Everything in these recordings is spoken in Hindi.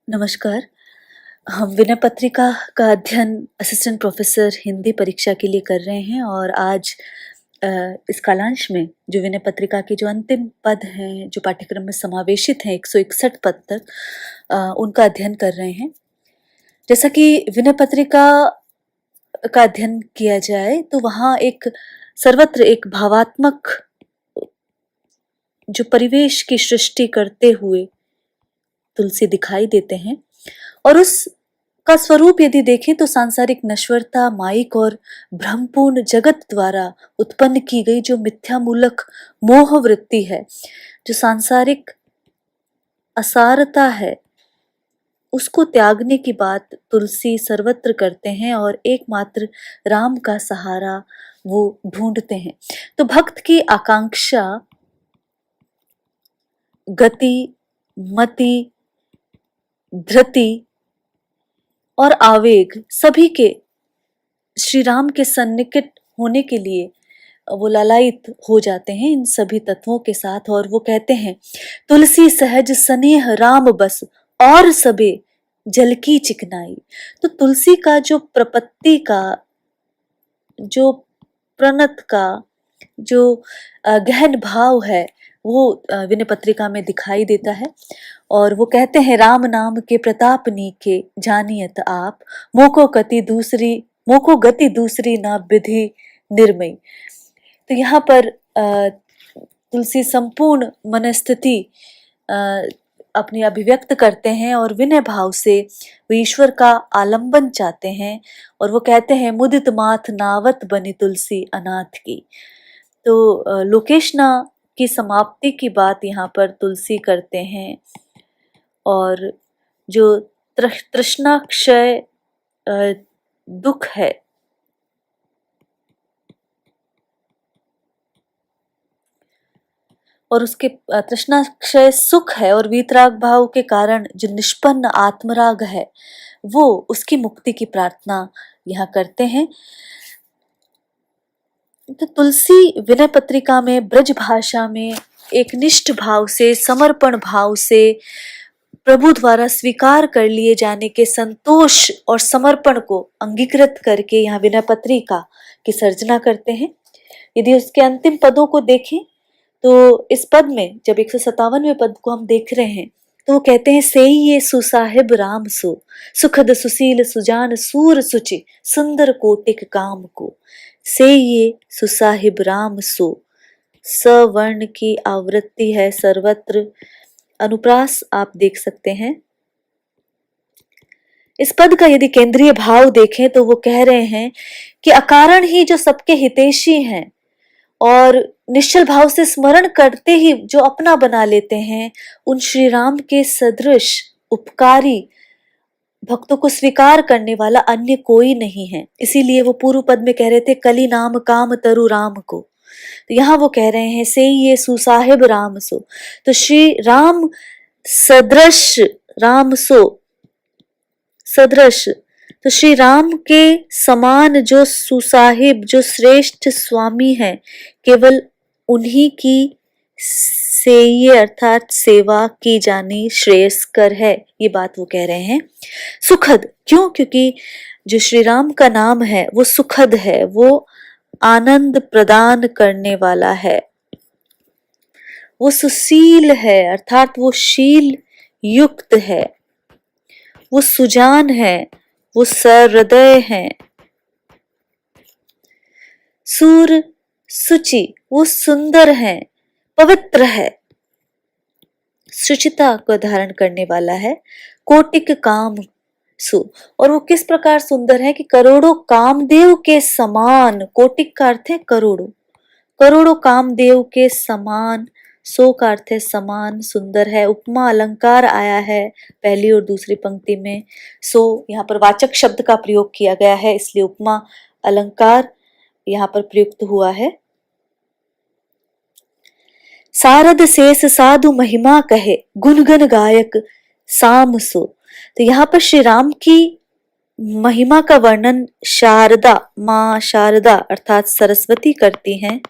नमस्कार। हम विनय पत्रिका का अध्ययन असिस्टेंट प्रोफेसर हिंदी परीक्षा के लिए कर रहे हैं और आज इस कालांश में जो विनय पत्रिका के जो अंतिम पद हैं, जो पाठ्यक्रम में समावेशित हैं 161 पद तक, उनका अध्ययन कर रहे हैं। जैसा कि विनय पत्रिका का अध्ययन किया जाए तो वहाँ एक सर्वत्र एक भावात्मक जो परिवेश की सृष्टि करते हुए तुलसी दिखाई देते हैं और उसका स्वरूप यदि देखें तो सांसारिक नश्वरता, माइक और भ्रमपूर्ण जगत द्वारा उत्पन्न की गई जो मिथ्यामूलक मोह वृत्ति है, जो सांसारिक असारता है, उसको त्यागने की बात तुलसी सर्वत्र करते हैं और एकमात्र राम का सहारा वो ढूंढते हैं। तो भक्त की आकांक्षा, गति, मति, धृति और आवेग सभी के श्री राम के सन्निकट होने के लिए वो लालायित हो जाते हैं इन सभी तत्वों के साथ। और वो कहते हैं, तुलसी सहज स्नेह राम बस और सबे जल की चिकनाई। तो तुलसी का जो प्रपत्ति का, जो प्रणत का जो गहन भाव है वो विनय पत्रिका में दिखाई देता है। और वो कहते हैं, राम नाम के प्रताप नीके जानियत आप, मोको गति दूसरी ना विधि निर्मय। तो यहाँ पर तुलसी संपूर्ण मनस्थिति अपनी अभिव्यक्त करते हैं और विनय भाव से वो ईश्वर का आलंबन चाहते हैं। और वो कहते हैं, मुदित माथ नावत बनी तुलसी अनाथ की। तो लोकेशना की समाप्ति की बात यहाँ पर तुलसी करते हैं और जो तृष्णाक्षय दुख है, और उसके तृष्णाक्षय सुख है और वीतराग भाव के कारण जो निष्पन्न आत्मराग है वो उसकी मुक्ति की प्रार्थना यहाँ करते हैं। तो तुलसी विनय पत्रिका में ब्रज भाषा में एक निष्ठ भाव से, समर्पण भाव से, प्रभु द्वारा स्वीकार कर लिए जाने के संतोष और समर्पण को अंगीकृत करके यहाँ विनय पत्रिका की सर्जना करते हैं। यदि उसके अंतिम पदों को देखें तो इस पद में जब 157वें पद को हम देख रहे हैं तो वो कहते हैं, से ये सुसाहिब राम सो, सुखद सुशील सुजान सूर सुचि सुंदर कोटिक काम को। से ये सुसाहिब राम सो, सवर्ण की आवृत्ति है सर्वत्र। अनुप्रास आप देख सकते हैं। इस पद का यदि केंद्रीय भाव देखें तो वो कह रहे हैं कि अकारण ही जो सबके हितैषी हैं और निश्चल भाव से स्मरण करते ही जो अपना बना लेते हैं, उन श्री राम के सदृश उपकारी भक्तों को स्वीकार करने वाला अन्य कोई नहीं है। इसीलिए वो पूर्व पद में कह रहे थे, कली नाम काम तरु राम को। तो यहाँ वो कह रहे हैं, से ये सुसाहिब राम सो। तो श्री राम सदृश, राम सो सदृश, तो श्री राम के समान जो सुसाहिब, जो श्रेष्ठ स्वामी है, केवल उन्हीं की सेये अर्थात सेवा की जानी श्रेयस्कर है, ये बात वो कह रहे हैं। सुखद क्यों? क्योंकि जो श्री राम का नाम है वो सुखद है, वो आनंद प्रदान करने वाला है, वो सुशील है अर्थात वो शील युक्त है, वो सुजान है, वो सहृदय है, सूर सुचि वो सुंदर है, पवित्र है, शुचिता को धारण करने वाला है, कोटिक काम सु। और वो किस प्रकार सुंदर है कि करोड़ों कामदेव के समान, कोटिक का अर्थ है करोड़ों, करोड़ों कामदेव के समान, सो का अर्थ है समान, सुंदर है। उपमा अलंकार आया है पहली और दूसरी पंक्ति में। सो यहाँ पर वाचक शब्द का प्रयोग किया गया है, इसलिए उपमा अलंकार यहाँ पर प्रयुक्त हुआ है। सारद शेष साधु महिमा कहे, गुणगन गायक साम सो। तो यहाँ पर श्री राम की महिमा का वर्णन शारदा, माँ शारदा अर्थात सरस्वती करती हैं।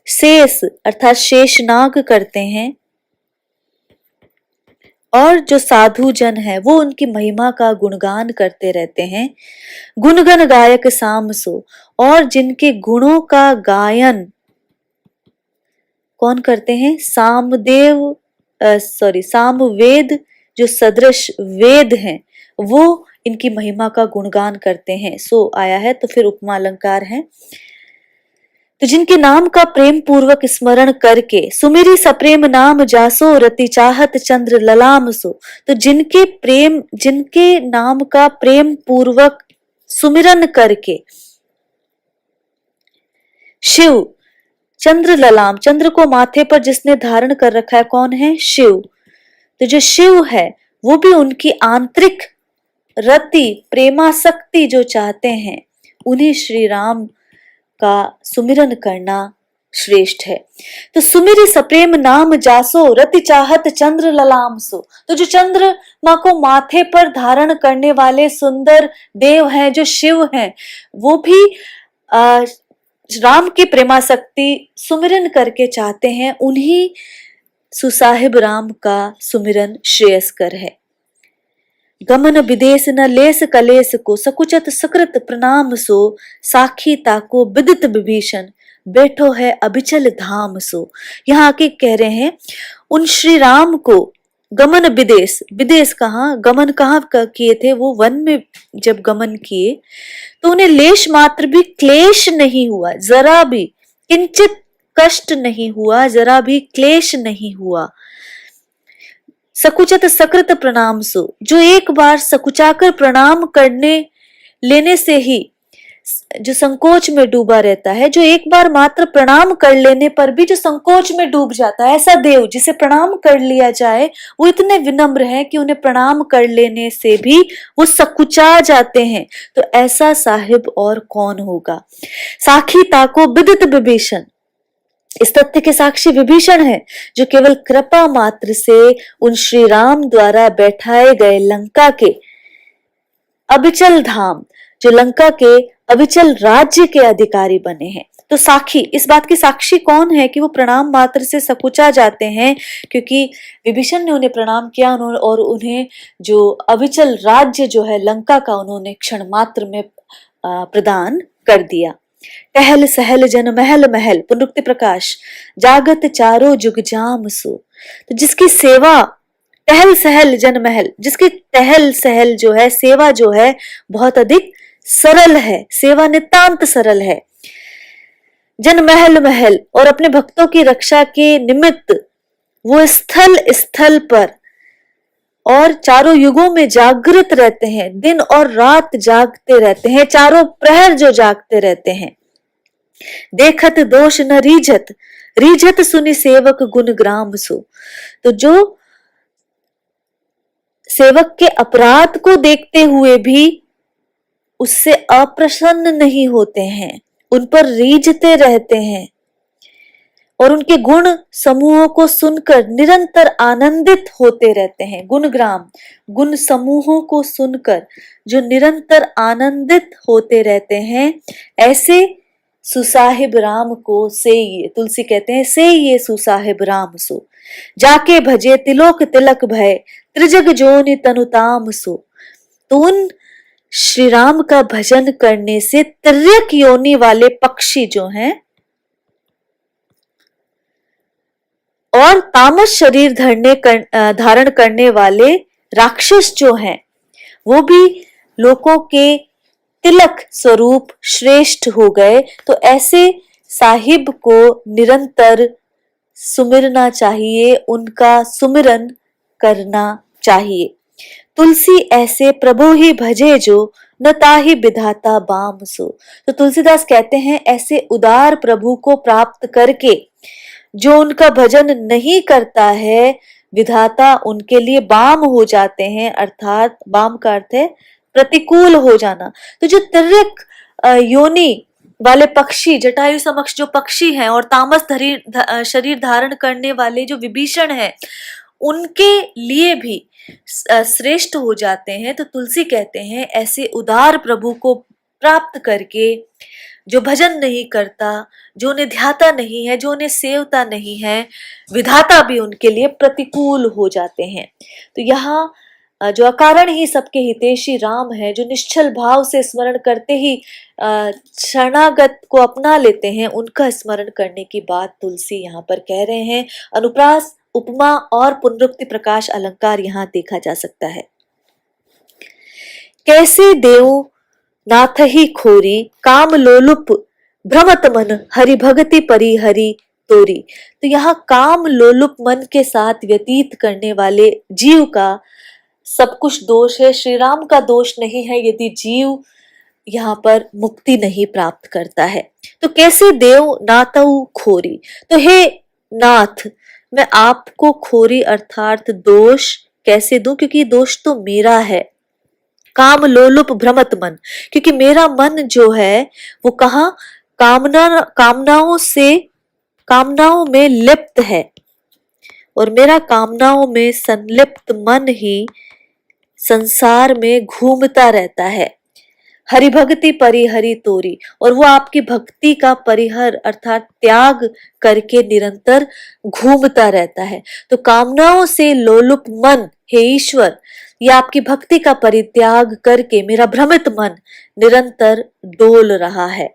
शेष अर्थात शेषनाग करते हैं। और जो साधु जन है वो उनकी महिमा का गुणगान करते रहते हैं। गुणगन गायक साम सो, और जिनके गुणों का गायन कौन करते हैं? सामदेव, सामवेद जो सदृश वेद हैं वो इनकी महिमा का गुणगान करते हैं। सो आया है तो फिर उपमा अलंकार है। तो जिनके नाम का प्रेम पूर्वक स्मरण करके सुमिरी सप्रेम नाम जासो रति चाहत चंद्र ललाम सो, तो जिनके नाम का प्रेम पूर्वक सुमिरन करके शिव, चंद्र ललाम, चंद्र को माथे पर जिसने धारण कर रखा है कौन है? शिव। तो जो शिव है वो भी उनकी आंतरिक रति प्रेमासक्ति जो चाहते हैं उन्हें श्री राम का सुमिरन करना श्रेष्ठ है। तो सुमिरी सप्रेम नाम जासो रति चाहत चंद्र ललाम सो, तो जो चंद्र माँ को माथे पर धारण करने वाले सुंदर देव हैं जो शिव हैं वो भी राम की प्रेमासक्ति सुमिरन करके चाहते हैं, उन्हीं सुसाहिब राम का सुमिरन श्रेयस्कर है। गमन विदेश न लेस कलेस को सकुचत सकृत प्रणाम सो, साखी ताको विदित विभीषण बैठो है अभिचल धाम सो। यहाँ आके कह रहे हैं उन श्री राम को गमन विदेश, विदेश कहाँ, गमन कहाँ किए थे? वो वन में जब गमन किए तो उन्हें लेश मात्र भी क्लेश नहीं हुआ, जरा भी किंचित कष्ट नहीं हुआ, जरा भी क्लेश नहीं हुआ। सकुचत सकृत प्रणाम सो, जो एक बार सकुचाकर प्रणाम करने लेने से ही जो संकोच में डूबा रहता है, जो एक बार मात्र प्रणाम कर लेने पर भी जो संकोच में डूब जाता है, ऐसा देव जिसे प्रणाम कर लिया जाए वो इतने विनम्र है कि उन्हें प्रणाम कर लेने से भी वो सकुचा जाते हैं। तो ऐसा साहिब और कौन होगा? साखी ताको विदित विभीषण, इस तथ्य के साक्षी विभीषण है जो केवल कृपा मात्र से उन श्री राम द्वारा बैठाए गए लंका के अविचल धाम, जो लंका के अविचल राज्य के अधिकारी बने हैं। तो साखी, इस बात की साक्षी कौन है कि वो प्रणाम मात्र से सकुचा जाते हैं? क्योंकि विभीषण ने उन्हें प्रणाम किया और उन्हें जो अविचल राज्य जो है लंका का उन्होंने क्षण मात्र में प्रदान कर दिया। टहल सहल जन महल महल, पुनरुक्ति प्रकाश, जागत चारों जुग जाम सो, तो जिसकी सेवा टहल सहल जन महल, जिसकी टहल सहल जो है सेवा जो है बहुत अधिक सरल है, सेवा नितांत सरल है। जन महल महल, और अपने भक्तों की रक्षा के निमित्त वो स्थल स्थल पर और चारों युगों में जागृत रहते हैं, दिन और रात जागते रहते हैं, चारों प्रहर जो जागते रहते हैं। देखत दोष न रीझत, रीझत सुनि सेवक गुण ग्राम सो, तो जो सेवक के अपराध को देखते हुए भी उससे अप्रसन्न नहीं होते हैं, उन पर रीझते रहते हैं और उनके गुण समूहों को सुनकर निरंतर आनंदित होते रहते हैं। गुणग्राम, गुण समूहों को सुनकर जो निरंतर आनंदित होते रहते हैं, ऐसे सुसाहिब राम को से ये तुलसी कहते हैं, से ये सुसाहिब राम सो, जाके भजे तिलोक तिलक भय, त्रिजग जोनि तनुताम सो। तो उन श्री राम का भजन करने से तिर्यक योनि वाले पक्षी जो हैं और तामस शरीर धारण करने वाले राक्षस जो हैं वो भी लोगों के तिलक स्वरूप श्रेष्ठ हो गए। तो ऐसे साहिब को निरंतर सुमिरना चाहिए, उनका सुमिरन करना चाहिए। तुलसी ऐसे प्रभु ही भजे जो, न ताहि विधाता बाम सो। तो तुलसीदास कहते हैं ऐसे उदार प्रभु को प्राप्त करके जो उनका भजन नहीं करता है, विधाता उनके लिए बाम हो जाते हैं, अर्थात बाम का अर्थ है प्रतिकूल हो जाना। तो जो तिर्यक योनि वाले पक्षी, जटायु समक्ष जो पक्षी हैं और तामस शरीर धारण करने वाले जो विभीषण हैं, उनके लिए भी श्रेष्ठ हो जाते हैं। तो तुलसी कहते हैं ऐसे उदार प्रभु को प्राप्त करके जो भजन नहीं करता, जो उन्हें ध्याता नहीं है, जो उन्हें सेवता नहीं है, विधाता भी उनके लिए प्रतिकूल हो जाते हैं। तो यहाँ जो अकारण ही सबके हितैषी राम है, जो निश्चल भाव से स्मरण करते ही शरणागत को अपना लेते हैं, उनका स्मरण करने की बात तुलसी यहाँ पर कह रहे हैं। अनुप्रास, उपमा और पुनरुक्ति प्रकाश अलंकार यहाँ देखा जा सकता है। कैसे देव नाथ ही खोरी, काम लोलुप भ्रमत मन, हरि भगति परिहरि तोरी। तो यहाँ काम लोलुप मन के साथ व्यतीत करने वाले जीव का सब कुछ दोष है, श्री राम का दोष नहीं है यदि जीव यहाँ पर मुक्ति नहीं प्राप्त करता है। तो कैसे देव नातऊ खोरी, तो हे नाथ, मैं आपको खोरी अर्थात दोष कैसे दूं, क्योंकि दोष तो मेरा है। काम लोलुप भ्रमत मन, क्योंकि मेरा मन जो है वो कहाँ कामनाओं में लिप्त है, और मेरा कामनाओं में संलिप्त मन ही संसार में घूमता रहता है। हरि भक्ति परिहरि तोरी, और वो आपकी भक्ति का परिहर अर्थात त्याग करके निरंतर घूमता रहता है। तो कामनाओं से लोलुप मन, हे ईश्वर, ये आपकी भक्ति का परित्याग करके मेरा भ्रमित मन निरंतर डोल रहा है।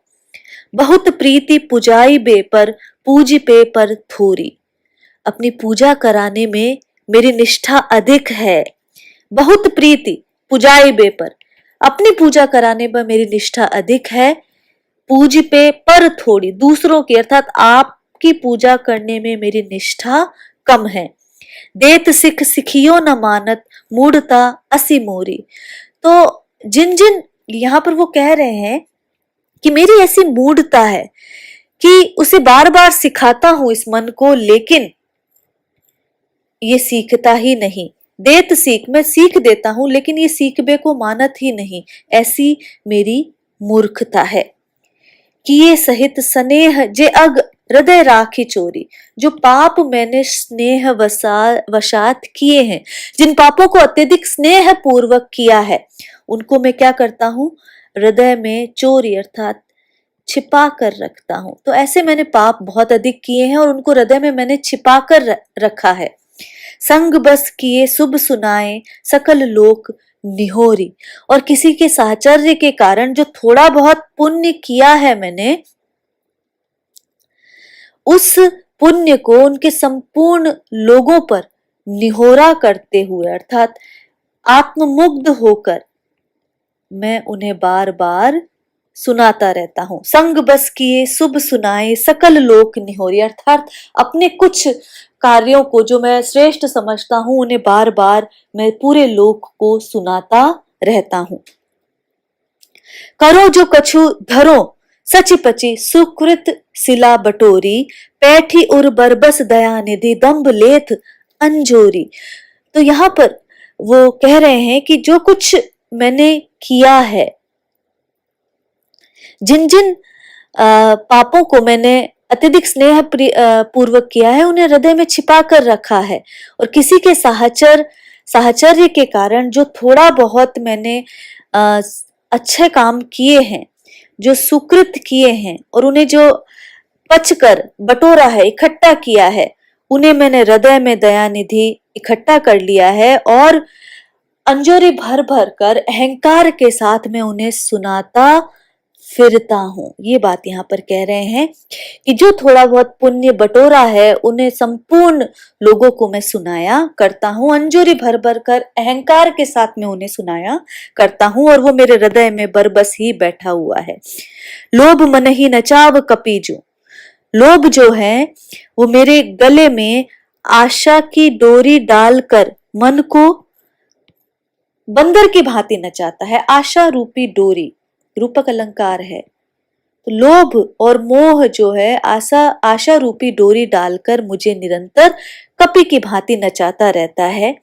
बहुत प्रीति पुजाई बे पर, पूजी पे पर थोरी, अपनी पूजा कराने में मेरी निष्ठा अधिक है। बहुत प्रीति पुजाई बे पर, अपनी पूजा कराने पर मेरी निष्ठा अधिक है। पूज पे पर थोड़ी, दूसरों की अर्थात आपकी पूजा करने में मेरी निष्ठा कम है। देत सिख सिखियो न मानत, मूढ़ता असी मोरी। तो जिन जिन यहाँ पर वो कह रहे हैं कि मेरी ऐसी मूढ़ता है कि उसे बार बार सिखाता हूं इस मन को, लेकिन ये सीखता ही नहीं। देत सीख, मैं सीख देता हूं लेकिन ये सीखबे को मानत ही नहीं, ऐसी मेरी मूर्खता है। किए सहित स्नेह जे अग हृदय राखी चोरी, जो पाप मैंने स्नेह वशात किए हैं, जिन पापों को अत्यधिक स्नेह पूर्वक किया है, उनको मैं क्या करता हूं, हृदय में चोरी अर्थात छिपा कर रखता हूं। तो ऐसे मैंने पाप बहुत अधिक किए हैं और उनको हृदय में मैंने छिपा कर रखा है। संग बस किए शुभ सुनाए, सकल लोक निहोरी, और किसी के साहचर्य के कारण जो थोड़ा बहुत पुण्य किया है मैंने, उस पुण्य को उनके संपूर्ण लोगों पर निहोरा करते हुए अर्थात आत्ममुग्ध होकर मैं उन्हें बार बार सुनाता रहता हूं। संग बस किए शुभ सुनाए, सकल लोक निहोरी, अर्थात अपने कुछ कार्यों को जो मैं श्रेष्ठ समझता हूं उन्हें बार बार मैं पूरे लोक को सुनाता रहता हूं। करो जो कछु धरो सचि पचि, सुकृत सिला बटोरी, पैठी उर बरबस दया निधि, दम्भ लेथ अंजोरी। तो यहाँ पर वो कह रहे हैं कि जो कुछ मैंने किया है, जिन जिन पापों को मैंने अत्यधिक स्नेह पूर्वक किया है, उन्हें हृदय में छिपा कर रखा है, और किसी के साहचर्य के कारण जो थोड़ा बहुत मैंने अच्छे काम किए हैं, जो सुकृत किए हैं, और उन्हें जो पचकर बटोरा है, इकट्ठा किया है, उन्हें मैंने हृदय में दया निधि इकट्ठा कर लिया है, और अंजोरी भर भर कर अहंकार के साथ मैं उन्हें सुनाता फिरता हूं। ये बात यहाँ पर कह रहे हैं कि जो थोड़ा बहुत पुण्य बटोरा है उन्हें संपूर्ण लोगों को मैं सुनाया करता हूं, अंजोरी भर भर कर अहंकार के साथ मैं उन्हें सुनाया करता हूं, और वो मेरे हृदय में बरबस ही बैठा हुआ है। लोभ मन ही नचाव कपीजो, लोभ जो है वो मेरे गले में आशा की डोरी डालकर मन को बंदर की भांति नचाता है। आशा रूपी डोरी रूपक अलंकार है। तो लोभ और मोह जो है आशा रूपी डोरी डालकर मुझे निरंतर कपि की भांति नचाता रहता है।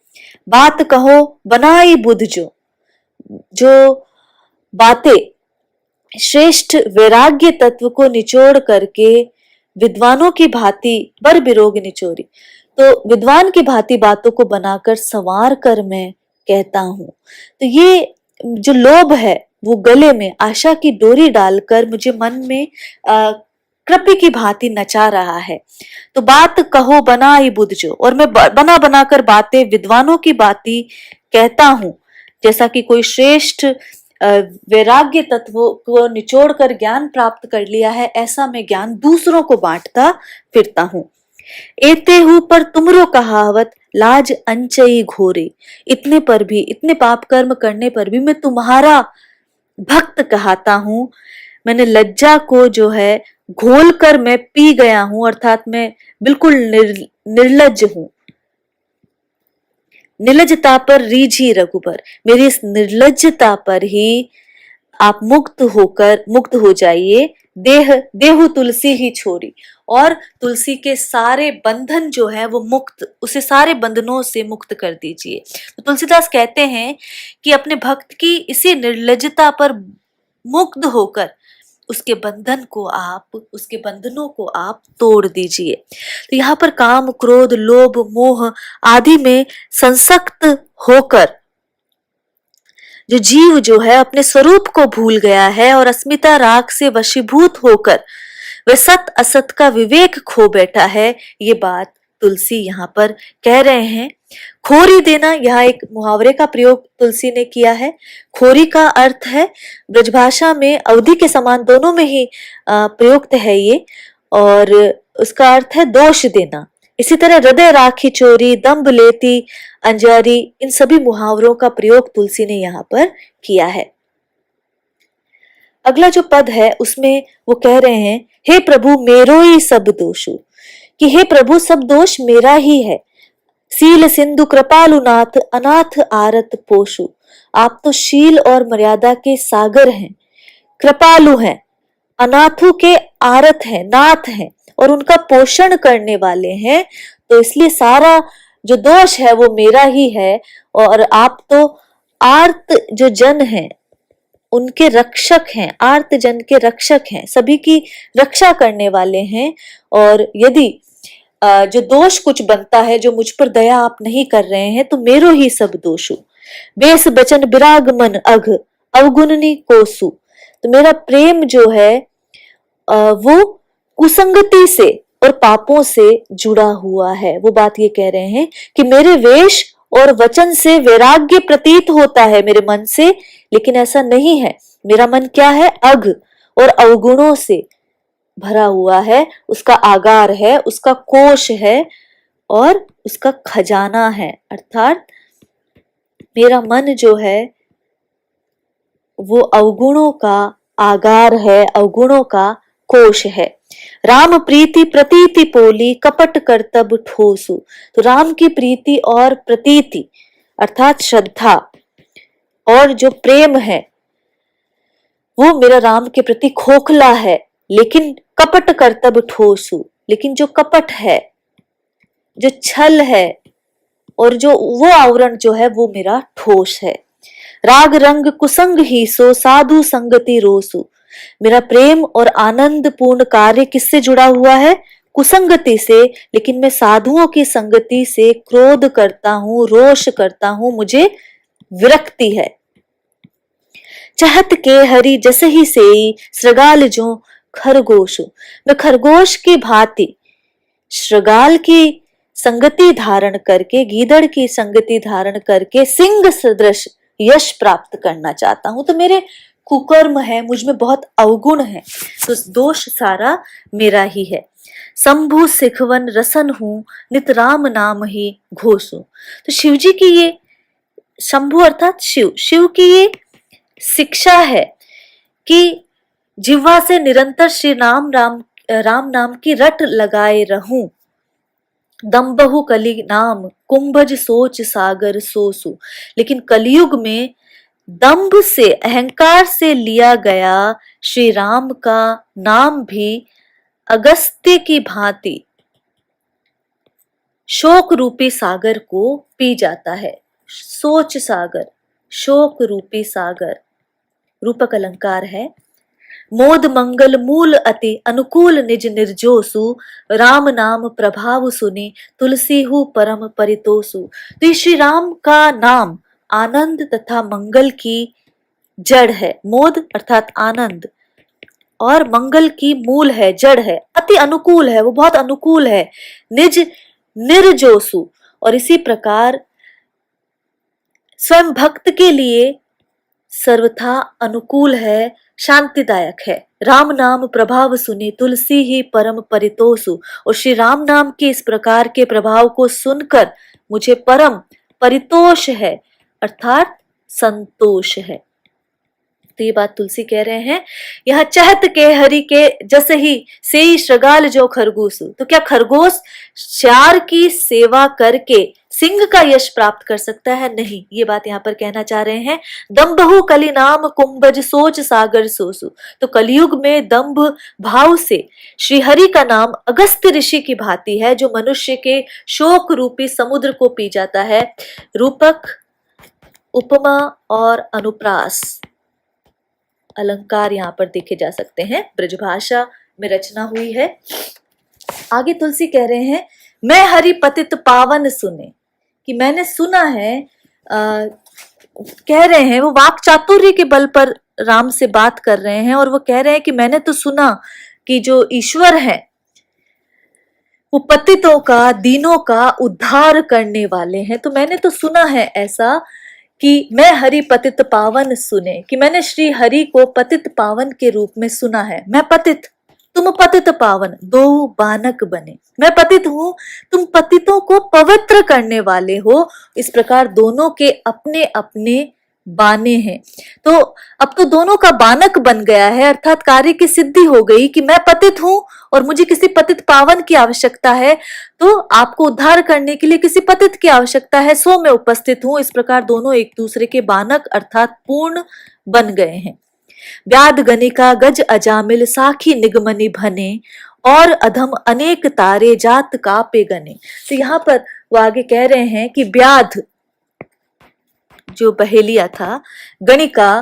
बात कहो बनाई बुध जो बातें श्रेष्ठ वैराग्य तत्व को निचोड़ करके विद्वानों की भांति बर बिरोग निचोरी, तो विद्वान की भांति बातों को बनाकर संवार कर मैं कहता हूं। तो ये जो लोभ है वो गले में आशा की डोरी डालकर मुझे मन में कृपी की भांति नचा रहा है। तो बात कहो बनाई बुध जो, और मैं बना बना कर बातें विद्वानों की बाती कहता हूँ। जैसा कि कोई श्रेष्ठ वैराग्य तत्वों को निचोड़ कर ज्ञान प्राप्त कर लिया है, ऐसा मैं ज्ञान दूसरों को बांटता फिरता हूँ। एते हूँ पर तुमरो कहावत, लाज अंचई घोरे। इतने पर भी, इतने पाप कर्म करने पर भी मैं तुम्हारा भक्त कहता हूँ। मैंने लज्जा को जो है घोल कर मैं पी गया हूं, अर्थात मैं बिल्कुल निर्लज्ज हूं। निर्लजता पर रीझी रघुबर, मेरी इस निर्लज्जता पर ही आप मुक्त हो जाइए। देहु तुलसी ही छोड़ी, और तुलसी के सारे बंधन जो है वो मुक्त, उसे सारे बंधनों से मुक्त कर दीजिए। तो तुलसीदास कहते हैं कि अपने भक्त की इसी निर्लज्जता पर मुक्त होकर उसके बंधनों को आप तोड़ दीजिए। तो यहाँ पर काम, क्रोध, लोभ, मोह आदि में संसक्त होकर जो जीव जो है अपने स्वरूप को भूल गया है और अस्मिता राग से वशीभूत होकर वह सत असत का विवेक खो बैठा है, ये बात तुलसी यहाँ पर कह रहे हैं। खोरी देना, यहाँ एक मुहावरे का प्रयोग तुलसी ने किया है। खोरी का अर्थ है, ब्रजभाषा में अवधि के समान दोनों में ही प्रयुक्त है ये, और उसका अर्थ है दोष देना। इसी तरह हृदय राखी चोरी, दम्भ लेती अंजारी, इन सभी मुहावरों का प्रयोग तुलसी ने यहाँ पर किया है। अगला जो पद है उसमें वो कह रहे हैं, हे प्रभु मेरो ही सब दोषु, कि हे प्रभु सब दोष मेरा ही है। शील सिंधु कृपालुनाथ, अनाथ आरत पोषु। आप तो शील और मर्यादा के सागर हैं, कृपालु हैं, अनाथों के आरत हैं, नाथ हैं, और उनका पोषण करने वाले हैं। तो इसलिए सारा जो दोष है वो मेरा ही है, और आप तो आर्त जो जन हैं उनके रक्षक हैं, आर्त जन के रक्षक हैं, सभी की रक्षा करने वाले हैं। और यदि जो दोष कुछ बनता है, जो मुझ पर दया आप नहीं कर रहे हैं, तो मेरो ही सब दोषु। बेस बचन विराग मन अघ, अवगुणनी कोसु। तो मेरा प्रेम जो है वो कुसंगति से और पापों से जुड़ा हुआ है। वो बात ये कह रहे हैं कि मेरे वेश और वचन से वैराग्य प्रतीत होता है मेरे मन से, लेकिन ऐसा नहीं है। मेरा मन क्या है? अघ और अवगुणों से भरा हुआ है, उसका आगार है, उसका कोश है और उसका खजाना है। अर्थात मेरा मन जो है वो अवगुणों का आगार है, अवगुणों का कोश है। राम प्रीति प्रतीति पोली, कपट करतब ठोसु। तो राम की प्रीति और प्रतीति अर्थात श्रद्धा और जो प्रेम है वो मेरा राम के प्रति खोखला है, लेकिन कपट करतब ठोसु, लेकिन जो कपट है, जो छल है और जो वो आवरण जो है वो मेरा ठोस है। राग रंग कुसंग ही सो, साधु संगति रोसु। मेरा प्रेम और आनंद पूर्ण कार्य किससे जुड़ा हुआ है? कुसंगति से, लेकिन मैं साधुओं की संगति से क्रोध करता हूं, रोष करता हूं, मुझे विरक्ति है। चहत के हरि जैसे ही सेई, श्रगाल जो खरगोश। मैं खरगोश की भांति श्रगाल की संगति धारण करके, गीदड़ की संगति धारण करके सिंह सदृश यश प्राप्त करना चाहता हूं। तो मेरे कुकर्म है, मुझ में बहुत अवगुण है, तो दोष सारा मेरा ही है। शंभु सिखवन रसन हूं, नित राम नाम ही घोषु। तो शिव जी की ये, शंभु अर्थात शिव, शिव की ये शिक्षा है कि जिह्वा से निरंतर श्री राम नाम की रट लगाए रहूं। दम्बहु कलि नाम, कुंभज सोच सागर सोसु। लेकिन कलयुग में दंभ से, अहंकार से लिया गया श्री राम का नाम भी अगस्त्य की भांति शोक रूपी सागर को पी जाता है। सोच सागर, शोक रूपी सागर, रूपक अलंकार है। मोद मंगल मूल अति, अनुकूल निज निर्जोसु। राम नाम प्रभाव सुनी, तुलसी हु परम परितोषु। तो श्री राम का नाम आनंद तथा मंगल की जड़ है, मोद अर्थात आनंद, और मंगल की मूल है, जड़ है, अति अनुकूल है, वो बहुत अनुकूल है, निज निर्जोसु, और इसी प्रकार स्वयं भक्त के लिए सर्वथा अनुकूल है, शांतिदायक है। राम नाम प्रभाव सुने तुलसी ही परम परितोषु, और श्री राम नाम के इस प्रकार के प्रभाव को सुनकर मुझे परम परितोष है अर्थात संतोष है। तो ये बात तुलसी कह रहे हैं। यह चहत के हरि के जस ही सेई श्रगाल जो खरगोश, तो क्या खरगोश चार की सेवा करके सिंह का यश प्राप्त कर सकता है? नहीं, ये बात यहाँ पर कहना चाह रहे हैं। दम्भहु कलि नाम कुंभज सोच सागर सोसु, तो कलयुग में दम्भ भाव से श्री हरि का नाम अगस्त्य ऋषि की भांति है, जो मनुष्य के शोक रूपी समुद्र को पी जाता है। रूपक, उपमा और अनुप्रास अलंकार यहाँ पर देखे जा सकते हैं, ब्रजभाषा में रचना हुई है। आगे तुलसी कह रहे हैं, मैं हरि पतित पावन सुने, कि मैंने सुना है, कह रहे हैं वो वाक चातुर्य के बल पर राम से बात कर रहे हैं, और वो कह रहे हैं कि मैंने तो सुना कि जो ईश्वर है वो पतितों का, दीनों का उद्धार करने वाले हैं। तो मैंने तो सुना है ऐसा कि मैं हरि पतित पावन सुने, कि मैंने श्री हरि को पतित पावन के रूप में सुना है। मैं पतित, तुम पतित पावन, दो बानक बने। मैं पतित हूं, तुम पतितों को पवित्र करने वाले हो। इस प्रकार दोनों के अपने अपने बाने हैं। तो अब तो दोनों का बानक बन गया है, अर्थात कार्य की सिद्धि हो गई कि मैं पतित हूं और मुझे किसी पतित पावन की आवश्यकता है, तो आपको उद्धार करने के लिए किसी पतित की आवश्यकता है, सो मैं उपस्थित हूं। इस प्रकार दोनों एक दूसरे के बानक अर्थात पूर्ण बन गए हैं। व्याध गणिका गज अजामिल साखी निगमनी भने, और अधम अनेक तारे जात कापे गने। तो यहाँ पर वो आगे कह रहे हैं कि व्याध जो बहेलिया था, गणिका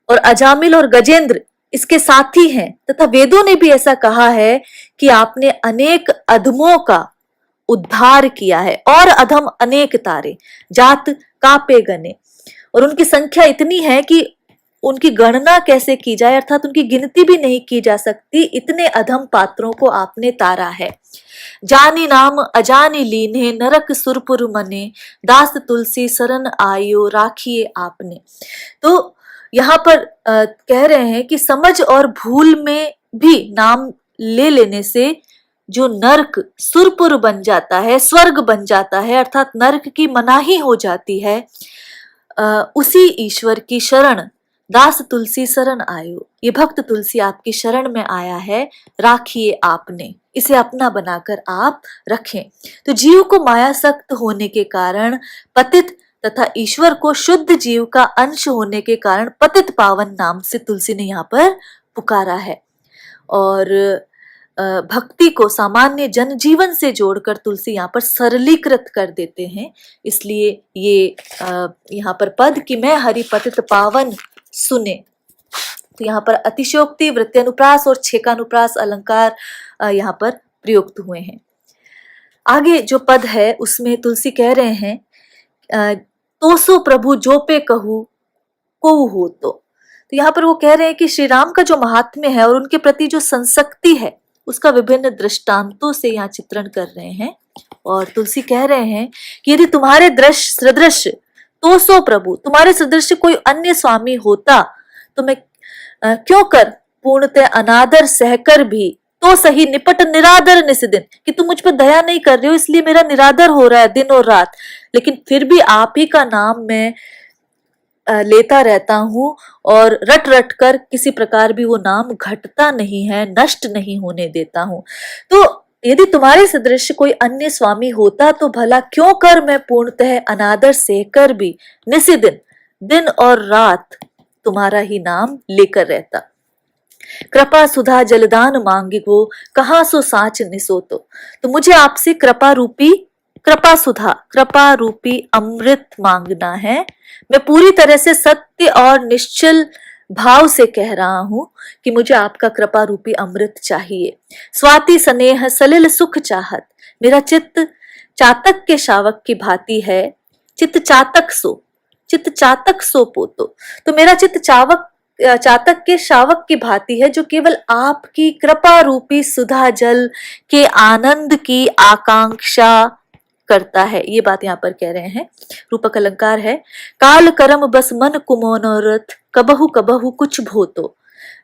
और अजामिल और गजेंद्र इसके साथी हैं, तथा वेदों ने भी ऐसा कहा है कि आपने अनेक अधमों का उद्धार किया है, और अधम अनेक तारे जात कापे गने, और उनकी संख्या इतनी है कि उनकी गणना कैसे की जाए, अर्थात उनकी गिनती भी नहीं की जा सकती, इतने अधम पात्रों को आपने तारा है। जानी नाम अजानी लीने नरक सुरपुर मने, दास तुलसी शरण आयो राखिए आपने। तो यहाँ पर कह रहे हैं कि समझ और भूल में भी नाम ले लेने से जो नरक सुरपुर बन जाता है, स्वर्ग बन जाता है, अर्थात नरक की मनाही हो जाती है, उसी ईश्वर की शरण, दास तुलसी शरण आयो, ये भक्त तुलसी आपकी शरण में आया है, राखिए आपने, इसे अपना बनाकर आप रखें। तो जीव को माया सक्त होने के कारण पतित तथा ईश्वर को शुद्ध जीव का अंश होने के कारण पतित पावन नाम से तुलसी ने यहाँ पर पुकारा है। और भक्ति को सामान्य जनजीवन से जोड़कर तुलसी यहाँ पर सरलीकृत कर देते हैं। इसलिए ये यहाँ पर पद कि मैं हरि पतित पावन सुने, तो यहाँ पर अतिशयोक्ति, वृत्त्यनुप्रास और छेकानुप्रास अलंकार यहाँ पर प्रयुक्त हुए हैं। आगे जो पद है उसमें तुलसी कह रहे हैं तोसो प्रभु जो पे कहू को हो। तो यहाँ पर वो कह रहे हैं कि श्री राम का जो महात्म्य है और उनके प्रति जो संसक्ति है उसका विभिन्न दृष्टांतों से यहाँ चित्रण कर रहे हैं। और तुलसी कह रहे हैं कि यदि तुम्हारे दृश्य सदृश तो सो प्रभु, तुम्हारे सदृश कोई अन्य स्वामी होता तो मैं क्यों कर पूर्णतः अनादर सहकर भी तो सही निपट निरादर निस्दिन, कि तुम मुझ पर दया नहीं कर रहे हो इसलिए मेरा निरादर हो रहा है दिन और रात, लेकिन फिर भी आप ही का नाम मैं लेता रहता हूं और रट रट कर किसी प्रकार भी वो नाम घटता नहीं है, नष्ट नहीं होने देता हूं। तो यदि तुम्हारे सदृश कोई अन्य स्वामी होता तो भला क्यों कर मैं पूर्णतः अनादर सहकर भी निस्दिन दिन और रात तुम्हारा ही नाम लेकर रहता। कृपा सुधा जलदान मांगिगो कहाँ सो साच निसो। तो मुझे आपसे कृपा रूपी, कृपा सुधा, कृपा रूपी अमृत मांगना है। मैं पूरी तरह से सत्य और निश्चल भाव से कह रहा हूं कि मुझे आपका कृपा रूपी अमृत चाहिए। स्वाति स्नेह सलिल सुख चाहत, मेरा चित्त चातक के शावक की भांति है। चित्त चातक सो, चित्त चातक सो पोतो। तो मेरा चित्त चातक के शावक की भांति है, जो केवल आपकी कृपा रूपी सुधा जल के आनंद की आकांक्षा करता है। ये बात यहाँ पर कह रहे हैं, रूपक अलंकार है। काल कर्म बस मन कुमोनोरथ, कबहु कबहु कुछ भोतो,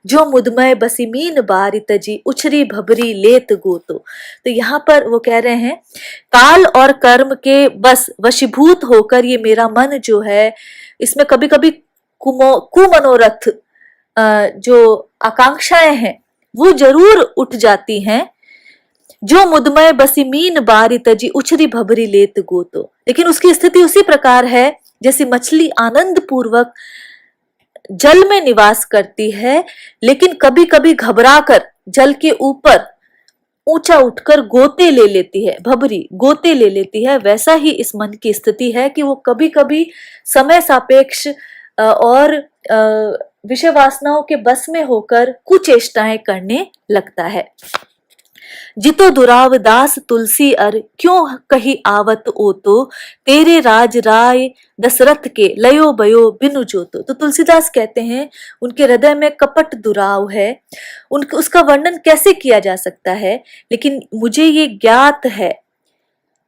जो मुदमय बसी मीन बारी तजी, उछरी भबरी लेत गोतो। तो यहाँ पर वो कह रहे हैं, काल और कर्म के बस वशीभूत होकर ये मेरा मन जो है, इसमें कभी कभी कुमनोरथ जो आकांक्षाएं हैं वो जरूर उठ जाती हैं। जो मुदमय बसी मीन बारी तजी, उछरी भबरी लेत गोतो। लेकिन उसकी स्थिति उसी प्रकार है जैसे मछली आनंद पूर्वक जल में निवास करती है, लेकिन कभी कभी घबराकर जल के ऊपर ऊंचा उठकर गोते ले लेती है, भबरी गोते ले लेती है। वैसा ही इस मन की स्थिति है कि वो कभी कभी समय सापेक्ष और विषय वासनाओं के बस में होकर कुचेष्टाएं करने लगता है। जितो दुराव दास तुलसी अर, क्यों कही आवत ओतो, तेरे राज राय दशरथ के लयो बयो बिनु जोतो। तो तुलसीदास कहते हैं उनके हृदय में कपट दुराव है, उसका वर्णन कैसे किया जा सकता है, लेकिन मुझे ये ज्ञात है,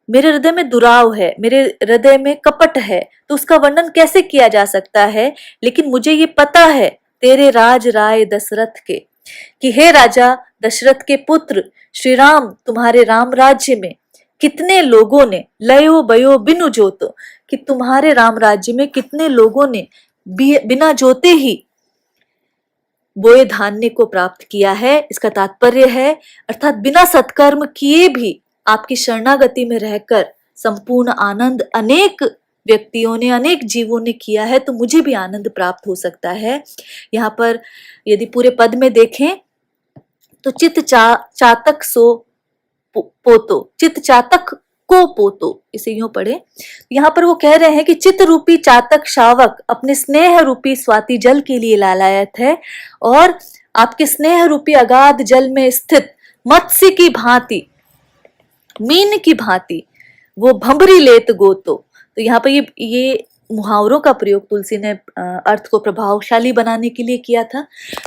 मेरे हृदय में दुराव है, मेरे हृदय में कपट है, तो उसका वर्णन कैसे किया जा सकता है, लेकिन मुझे ये पता है तेरे राज राय दशरथ के, कि हे राजा दशरथ के पुत्र श्री राम, तुम्हारे राम राज्य में कितने लोगों ने लयो बयो बिनु जोतो, कि तुम्हारे राम राज्य में कितने लोगों ने बिना जोते ही बोए धान्य को प्राप्त किया है। इसका तात्पर्य है अर्थात बिना सत्कर्म किए भी आपकी शरणागति में रहकर संपूर्ण आनंद अनेक व्यक्तियों ने, अनेक जीवों ने किया है, तो मुझे भी आनंद प्राप्त हो सकता है। यहाँ पर यदि पूरे पद में देखें तो चित्त चातक सो पोतो, चित्त चातक को पोतो, इसे यूं पढ़े। यहाँ पर वो कह रहे हैं कि चित्त रूपी चातक शावक अपने स्नेह रूपी स्वाति जल के लिए लालायत है, और आपके स्नेह रूपी अगाध जल में स्थित मत्स्य की भांति, मीन की भांति वो भंबरी लेत गोतो। तो यहाँ पर ये मुहावरों का प्रयोग तुलसी ने अर्थ को प्रभावशाली बनाने के लिए किया था।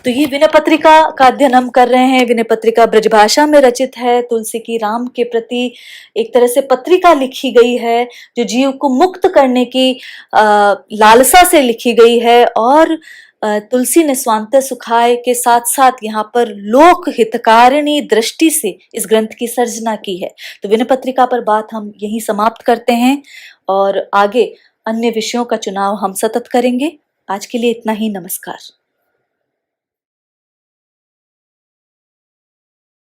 तो ये विनय पत्रिका का अध्ययन हम कर रहे हैं। विनय पत्रिका ब्रजभाषा में रचित है, तुलसी की राम के प्रति एक तरह से पत्रिका लिखी गई है, जो जीव को मुक्त करने की लालसा से लिखी गई है। और तुलसी ने स्वांत सुखाय के साथ साथ यहाँ पर लोक हितकारिणी दृष्टि से इस ग्रंथ की सर्जना की है। तो विनय पत्रिका पर बात हम यहीं समाप्त करते हैं, और आगे अन्य विषयों का चुनाव हम सतत करेंगे। आज के लिए इतना ही। नमस्कार।